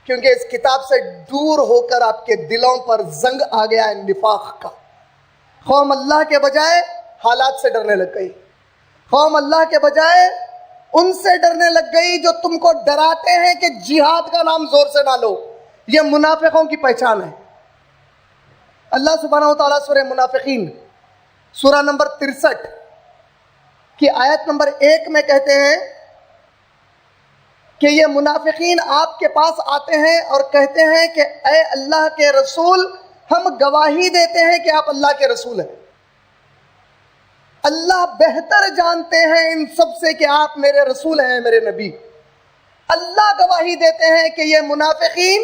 کیونکہ اس کتاب سے دور ہو کر آپ کے دلوں پر زنگ آ گیا ہے نفاق کا. قوم اللہ کے بجائے حالات سے ڈرنے لگ گئی. قوم اللہ کے بجائے ان سے ڈرنے لگ گئی جو تم کو ڈراتے ہیں کہ جہاد کا نام زور سے نہ لو. یہ منافقوں کی پہچان ہے. اللہ سبحانہ وتعالیٰ سورہ منافقین سورہ نمبر 63 کی آیت نمبر 1 میں کہتے ہیں کہ یہ منافقین آپ کے پاس آتے ہیں اور کہتے ہیں کہ اے اللہ کے رسول ہم گواہی دیتے ہیں کہ آپ اللہ کے رسول ہیں. اللہ بہتر جانتے ہیں ان سب سے کہ آپ میرے رسول ہیں میرے نبی. اللہ گواہی دیتے ہیں کہ یہ منافقین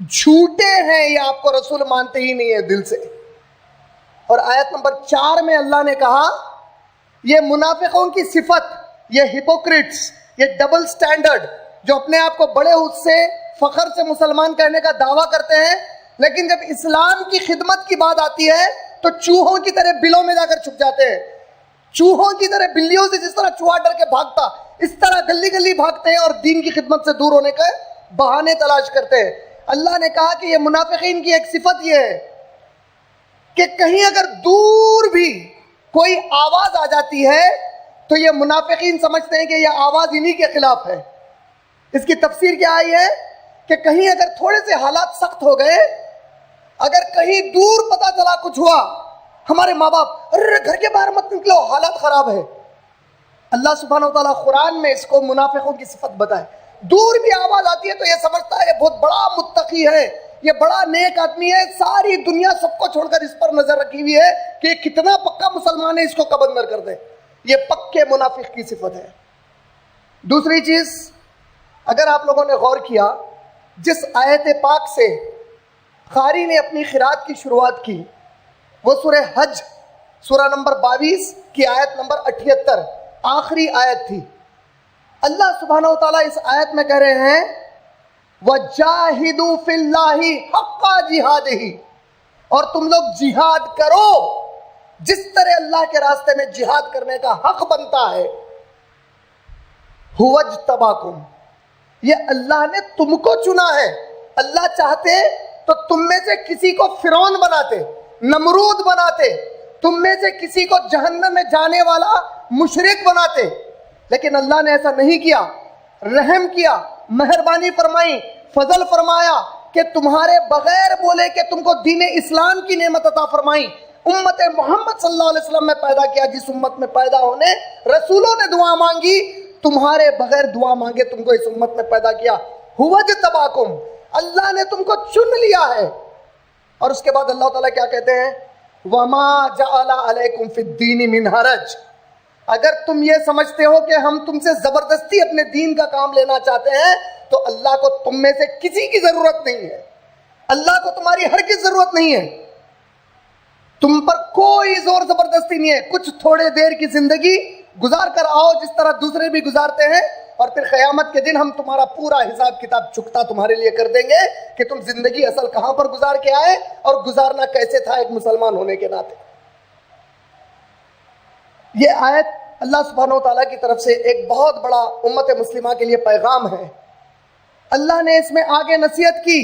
جھوٹے ہیں, یہ آپ کو رسول مانتے ہی نہیں ہے دل سے. اور آیت نمبر 4 میں اللہ نے کہا یہ منافقوں کی صفت, یہ ہپوکریٹس, یہ ڈبل سٹینڈرڈ جو اپنے آپ کو بڑے اس سے فخر سے مسلمان کہنے کا دعویٰ کرتے ہیں, لیکن جب اسلام کی خدمت کی بات آتی ہے تو چوہوں کی طرح بلوں میں جا کر چھپ جاتے ہیں. چوہوں کی طرح بلیوں سے جس طرح چوہا ڈر کے بھاگتا اس طرح گلی گلی بھاگتے ہیں اور دین کی خدمت سے دور ہونے کے بہانے تلاش کرتے ہیں. اللہ نے کہا کہ یہ منافقین کی ایک صفت یہ ہے کہ کہیں اگر دور بھی کوئی آواز آ جاتی ہے تو یہ منافقین سمجھتے ہیں کہ یہ آواز انہی کے خلاف ہے. اس کی تفسیر کیا آئی ہے کہ کہیں اگر تھوڑے سے حالات سخت ہو گئے, اگر کہیں دور پتا چلا کچھ ہوا, ہمارے ماں باپ ارے گھر کے باہر مت نکلو حالات خراب ہے. اللہ سبحانہ وتعالیٰ قرآن میں اس کو منافقوں کی صفت بتائے. دور بھی آواز آتی ہے تو یہ سمجھتا ہے یہ بہت بڑا متقی ہے, یہ بڑا نیک آدمی ہے, ساری دنیا سب کو چھوڑ کر اس پر نظر رکھی ہوئی ہے کہ یہ کتنا پکا مسلمان ہے, اس کو کب اندر کر دے. یہ پکے منافق کی صفت ہے. دوسری چیز, اگر آپ لوگوں نے غور کیا, جس آیت پاک سے قاری نے اپنی قرات کی شروعات کی وہ سورہ حج سورہ نمبر 22 کی آیت نمبر 78 آخری آیت تھی. اللہ سبحانہ وتعالیٰ اس آیت میں کہہ رہے ہیں وَجَاهِدُوا فِي اللَّهِ حَقَّ جِهَادِهِ, اور تم لوگ جہاد کرو جس طرح اللہ کے راستے میں جہاد کرنے کا حق بنتا ہے. هُوَ اجْتَبَاكُمْ, یہ اللہ نے تم کو چنا ہے. اللہ چاہتے تو تم میں سے کسی کو فرعون بناتے, نمرود بناتے, تم میں سے کسی کو جہنم میں جانے والا مشرک بناتے, لیکن اللہ نے ایسا نہیں کیا. رحم کیا, مہربانی فرمائی, فضل فرمایا کہ تمہارے بغیر بولے کہ تم کو دین اسلام کی نعمت عطا فرمائی. امت محمد صلی اللہ علیہ وسلم میں پیدا کیا, جس امت میں پیدا ہونے رسولوں نے دعا مانگی, تمہارے بغیر دعا مانگے تم کو اس امت میں پیدا کیا. هُوَ اجْتَبَاكُمْ, اللہ نے تم کو چن لیا ہے. اور اس کے بعد اللہ تعالیٰ کیا کہتے ہیں وَمَا جَعَلَ عَلَيْكُمْ فِي الدِّينِ مِنْ حَرَجٍ, اگر تم یہ سمجھتے ہو کہ ہم تم سے زبردستی اپنے دین کا کام لینا چاہتے ہیں تو اللہ کو تم میں سے کسی کی ضرورت نہیں ہے. اللہ کو تمہاری ہرگز ضرورت نہیں ہے. تم پر کوئی زور زبردستی نہیں ہے. کچھ تھوڑے دیر کی زندگی گزار کر آؤ جس طرح دوسرے بھی گزارتے ہیں, اور پھر قیامت کے دن ہم تمہارا پورا حساب کتاب چکتا تمہارے لیے کر دیں گے کہ تم زندگی اصل کہاں پر گزار کے آئے اور گزارنا کیسے تھا ایک مسلمان ہونے کے ناطے. یہ آیت اللہ سبحانہ وتعالیٰ کی طرف سے ایک بہت بڑا امت مسلمہ کے لیے پیغام ہے. اللہ نے اس میں آگے نصیحت کی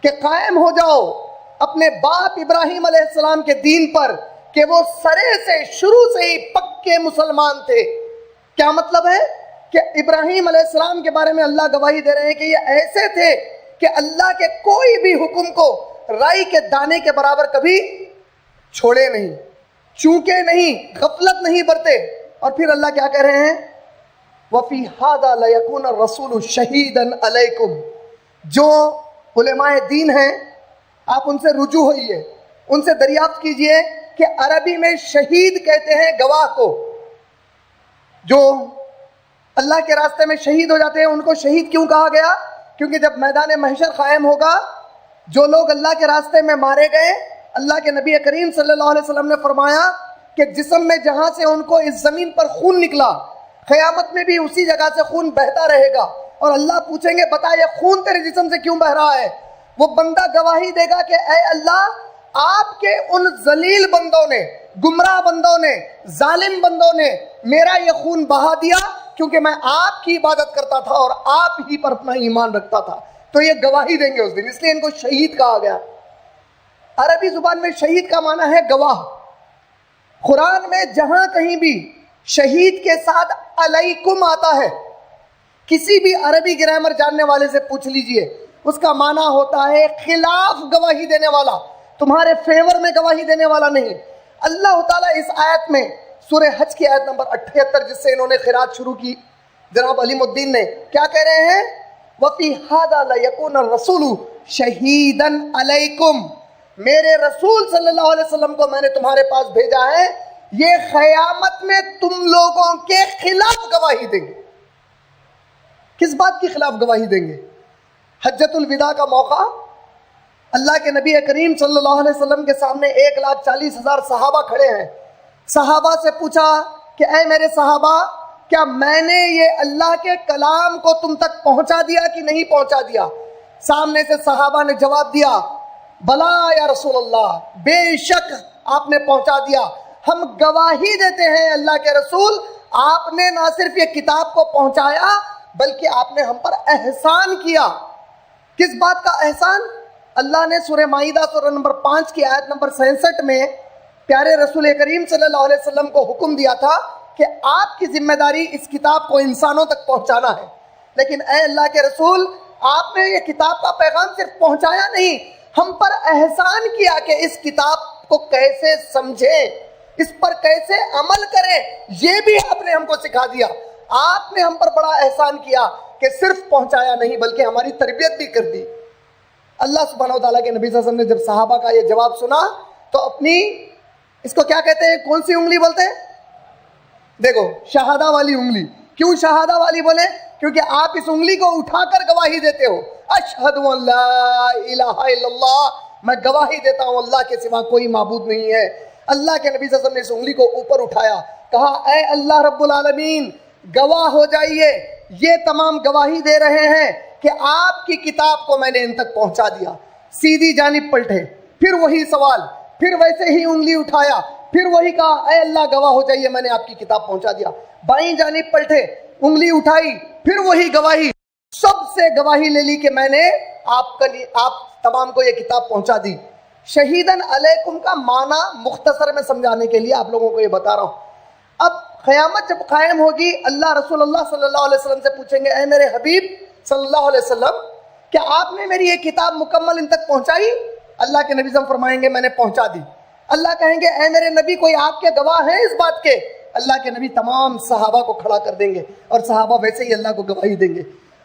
کہ قائم ہو جاؤ اپنے باپ ابراہیم علیہ السلام کے دین پر کہ وہ سرے سے شروع سے ہی پکے مسلمان تھے. کیا مطلب ہے کہ ابراہیم علیہ السلام کے بارے میں اللہ گواہی دے رہے ہیں کہ یہ ایسے تھے کہ اللہ کے کوئی بھی حکم کو رائی کے دانے کے برابر کبھی چھوڑے نہیں, چونکے نہیں, غفلت نہیں برتے. اور پھر اللہ کیا کہہ رہے ہیں وَفِي هَذَا لَيَكُونَ الرَّسُولُ شَهِيدًا عَلَيْكُمْ. جو علماء دین ہیں آپ ان سے رجوع ہوئیے, ان سے دریافت کیجئے کہ عربی میں شہید کہتے ہیں گواہ کو. جو اللہ کے راستے میں شہید ہو جاتے ہیں ان کو شہید کیوں کہا گیا؟ کیونکہ جب میدان محشر قائم ہوگا, جو لوگ اللہ کے راستے میں مارے گئے, اللہ کے نبی کریم صلی اللہ علیہ وسلم نے فرمایا کہ جسم میں جہاں سے ان کو اس زمین پر خون نکلا, قیامت میں بھی اسی جگہ سے خون بہتا رہے گا. اور اللہ پوچھیں گے بتا یہ خون تیرے جسم سے کیوں بہ رہا ہے؟ وہ بندہ گواہی دے گا کہ اے اللہ, آپ کے ان ذلیل بندوں نے, گمراہ بندوں نے, ظالم بندوں نے میرا یہ خون بہا دیا کیونکہ میں آپ کی عبادت کرتا تھا اور آپ ہی پر اپنا ایمان رکھتا تھا. تو یہ گواہی دیں گے اس دن, اس لیے ان کو شہید کہا گیا. عربی زبان میں شہید کا معنی ہے گواہ. قرآن میں جہاں کہیں بھی شہید کے ساتھ علیکم آتا ہے, کسی بھی عربی گرامر جاننے والے سے پوچھ لیجئے, اس کا معنی ہوتا ہے خلاف گواہی دینے والا, تمہارے فیور میں گواہی دینے والا نہیں. اللہ تعالیٰ اس آیت میں سورہ حج کی آیت نمبر 78 جس سے انہوں نے خیرات شروع کی, جناب علیم الدین نے کیا کہہ رہے ہیں, وَفِي هَذَا لَيَكُونَ الرَّسُولُ شَهِيدًا عَلَيْكُمْ, میرے رسول صلی اللہ علیہ وسلم کو میں نے تمہارے پاس بھیجا ہے, یہ قیامت میں تم لوگوں کے خلاف گواہی دیں گے. کس بات کی خلاف گواہی دیں گے؟ حجۃ الوداع کا موقع, اللہ کے نبی کریم صلی اللہ علیہ وسلم کے سامنے 1,40,000 صحابہ کھڑے ہیں. صحابہ سے پوچھا کہ اے میرے صحابہ, کیا میں نے یہ اللہ کے کلام کو تم تک پہنچا دیا کہ نہیں پہنچا دیا؟ سامنے سے صحابہ نے جواب دیا, بلا یا رسول اللہ, بے شک آپ نے پہنچا دیا. ہم گواہی دیتے ہیں اللہ کے رسول, آپ نے نہ صرف یہ کتاب کو پہنچایا بلکہ آپ نے ہم پر احسان کیا. کس بات کا احسان؟ اللہ نے سورہ مائدہ سورہ نمبر 5 کی آیت نمبر 66 میں پیارے رسول کریم صلی اللہ علیہ وسلم کو حکم دیا تھا کہ آپ کی ذمہ داری اس کتاب کو انسانوں تک پہنچانا ہے. لیکن اے اللہ کے رسول, آپ نے یہ کتاب کا پیغام صرف پہنچایا نہیں, ہم پر احسان کیا کہ اس کتاب کو کیسے سمجھیں, اس پر کیسے عمل کریں, یہ بھی آپ نے ہم کو سکھا دیا. آپ نے ہم پر بڑا احسان کیا کہ صرف پہنچایا نہیں بلکہ ہماری تربیت بھی کر دی. اللہ سبحانہ و تعالیٰ کے نبی صلی اللہ علیہ وسلم نے جب صحابہ کا یہ جواب سنا تو اپنی, اس کو کیا کہتے ہیں, کون سی انگلی بولتے ہیں؟ دیکھو, شہادہ والی انگلی. کیوں شہادہ والی بولے؟ کیونکہ آپ اس انگلی کو اٹھا کر گواہی دیتے ہو, اشہد ان لا الہ الا اللہ, میں گواہی دیتا ہوں اللہ کے سوا کوئی معبود نہیں ہے. اللہ کے نبی صلی اللہ علیہ وسلم نے اس انگلی کو اوپر اٹھایا, کہا اے اللہ رب العالمین, گواہ ہو جائیے, یہ تمام گواہی دے رہے ہیں کہ آپ کی کتاب کو میں نے ان تک پہنچا دیا. سیدھی جانب پلٹے, پھر وہی سوال, پھر ویسے ہی انگلی اٹھایا, پھر وہی کہا اے اللہ گواہ ہو جائیے میں نے آپ کی کتاب پہنچا دیا. بائیں جانب پلٹے, انگلی اٹھائی, پھر وہی گواہی, سب سے گواہی لے لی کہ میں نے آپ تمام کو یہ کتاب پہنچا دی. شہیدن علیکم کا معنی مختصر میں سمجھانے کے لیے آپ لوگوں کو یہ بتا رہا ہوں. اب قیامت جب قائم ہوگی, اللہ رسول اللہ صلی اللہ علیہ وسلم سے پوچھیں گے, اے میرے حبیب صلی اللہ علیہ وسلم, کیا آپ نے میری یہ کتاب مکمل ان تک پہنچائی؟ اللہ کے نبی صلی اللہ علیہ وسلم فرمائیں گے میں نے پہنچا دی. اللہ کہیں گے اے میرے نبی, کوئی آپ کے گواہ ہیں اس بات کے؟ اللہ کے نبی تمام صحابہ کو کھڑا کر دیں گے اور صحابہ ویسے ہی اللہ کو گواہی دیں گے.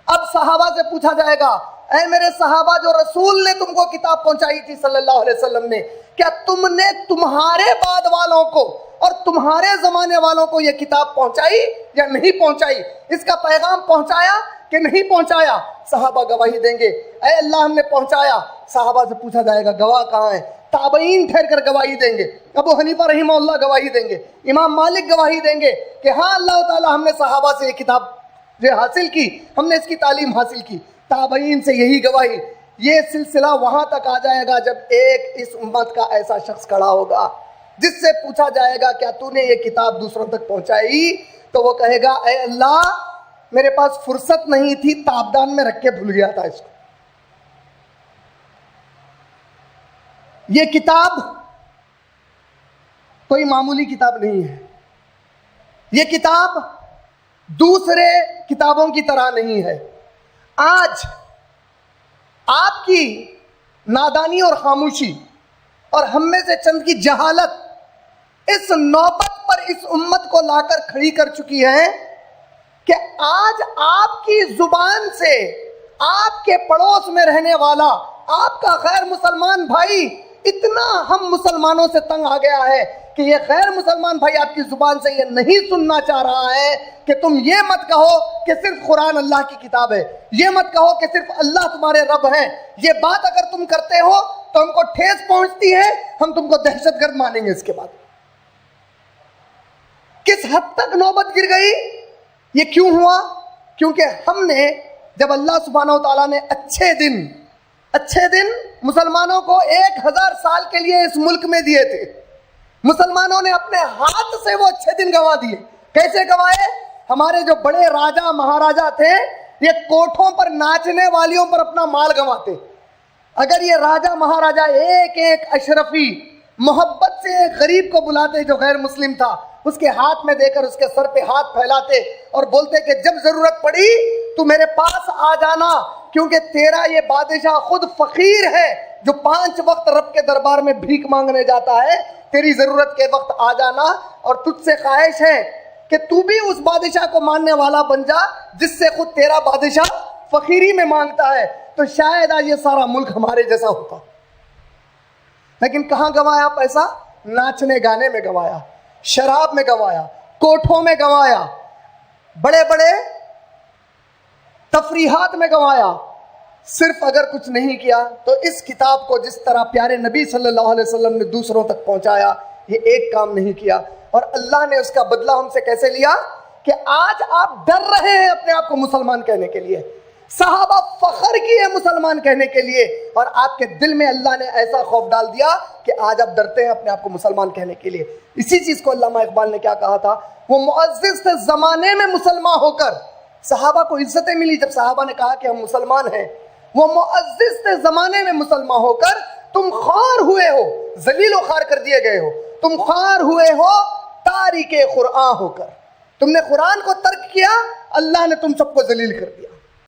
اب صحابہ سے پوچھا جائے گا, اے میرے صحابہ, جو رسول نے تم کو کتاب پہنچائی تھی صلی اللہ علیہ وسلم نے, کیا تم نے تمہارے بعد والوں کو اور تمہارے زمانے والوں کو یہ کتاب پہنچائی یا نہیں پہنچائی؟ اس کا پیغام پہنچایا کہ نہیں پہنچایا؟ صحابہ گواہی دیں گے, اے اللہ ہم نے پہنچایا. صحابہ سے پوچھا جائے گا گواہ کہاں ہیں؟ تابعین ٹھہر کر گواہی دیں گے, ابو حنیفہ رحمہ اللہ گواہی دیں گے, امام مالک گواہی دیں گے کہ ہاں اللہ تعالیٰ ہم نے صحابہ سے یہ کتاب حاصل کی, ہم نے اس کی تعلیم حاصل کی. تابعین سے یہی گواہی. یہ سلسلہ وہاں تک آ جائے گا جب ایک اس امت کا ایسا شخص کھڑا ہوگا جس سے پوچھا جائے گا کیا تو نے یہ کتاب دوسروں تک پہنچائی؟ تو وہ کہے گا اے اللہ, میرے پاس فرصت نہیں تھی, تابدان میں رکھ کے بھول گیا تھا اس کو. یہ کتاب کوئی معمولی کتاب نہیں ہے. یہ کتاب دوسرے کتابوں کی طرح نہیں ہے. آج آپ کی نادانی اور خاموشی اور ہم میں سے چند کی جہالت اس نوبت پر اس امت کو لا کر کھڑی کر چکی ہے کہ آج آپ کی زبان سے آپ کے پڑوس میں رہنے والا آپ کا غیر مسلمان بھائی اتنا ہم مسلمانوں سے تنگ آ گیا ہے کہ یہ غیر مسلمان بھائی آپ کی زبان سے یہ نہیں سننا چاہ رہا ہے کہ تم یہ مت کہو کہ صرف قرآن اللہ کی کتاب ہے, یہ مت کہو کہ صرف اللہ تمہارے رب ہیں. یہ بات اگر تم کرتے ہو تو ہم کو ٹھیس پہنچتی ہے, ہم تم کو دہشت گرد مانیں گے. اس کے بعد کس حد تک نوبت گر گئی؟ یہ کیوں ہوا؟ کیونکہ ہم نے جب اللہ سبحانہ و تعالیٰ نے اچھے دن مسلمانوں کو 1000 سال کے لیے اس ملک میں دیے تھے, مسلمانوں نے اپنے ہاتھ سے وہ اچھے دن گنوا دیے. کیسے گنوائے؟ ہمارے جو بڑے راجا مہاراجا تھے یہ کوٹھوں پر ناچنے والیوں پر اپنا مال گنواتے. اگر یہ راجا مہاراجا ایک ایک اشرفی محبت سے ایک غریب کو بلاتے جو غیر مسلم تھا, اس کے ہاتھ میں دے کر اس کے سر پہ ہاتھ پھیلاتے اور بولتے کہ جب ضرورت پڑی تو میرے پاس آ جانا, کیونکہ تیرا یہ بادشاہ خود فقیر ہے جو 5 وقت رب کے دربار میں بھیک مانگنے جاتا ہے, تیری ضرورت کے وقت آ جانا, اور تجھ سے خواہش ہے کہ تو بھی اس بادشاہ کو ماننے والا بن جا جس سے خود تیرا بادشاہ فقیری میں مانگتا ہے, تو شاید آج یہ سارا ملک ہمارے جیسا ہوتا. لیکن کہاں گوایا پیسہ؟ ناچنے گانے میں گوایا, شراب میں گوایا, کوٹھوں میں گوایا, بڑے بڑے تفریحات میں گوایا. صرف اگر کچھ نہیں کیا تو اس کتاب کو جس طرح پیارے نبی صلی اللہ علیہ وسلم نے دوسروں تک پہنچایا, یہ ایک کام نہیں کیا. اور اللہ نے اس کا بدلہ ہم سے کیسے لیا کہ آج آپ ڈر رہے ہیں اپنے آپ کو مسلمان کہنے کے لیے. صحابہ فخر کیے مسلمان کہنے کے لیے, اور آپ کے دل میں اللہ نے ایسا خوف ڈال دیا کہ آج آپ ڈرتے ہیں اپنے آپ کو مسلمان کہنے کے لیے. اسی چیز کو علامہ اقبال نے کیا کہا تھا, وہ معزز تھے زمانے میں مسلمان ہو کر. صحابہ کو عزتیں ملی جب صحابہ نے کہا کہ ہم مسلمان ہیں. وہ معزز تھے زمانے میں مسلمان ہو کر, تم خوار ہوئے ہو, ذلیل و خوار کر دیے گئے ہو. تم خوار ہوئے ہو تاریک قرآن ہو کر, تم نے قرآن کو ترک کیا, اللہ نے تم سب کو ذلیل کر دیا.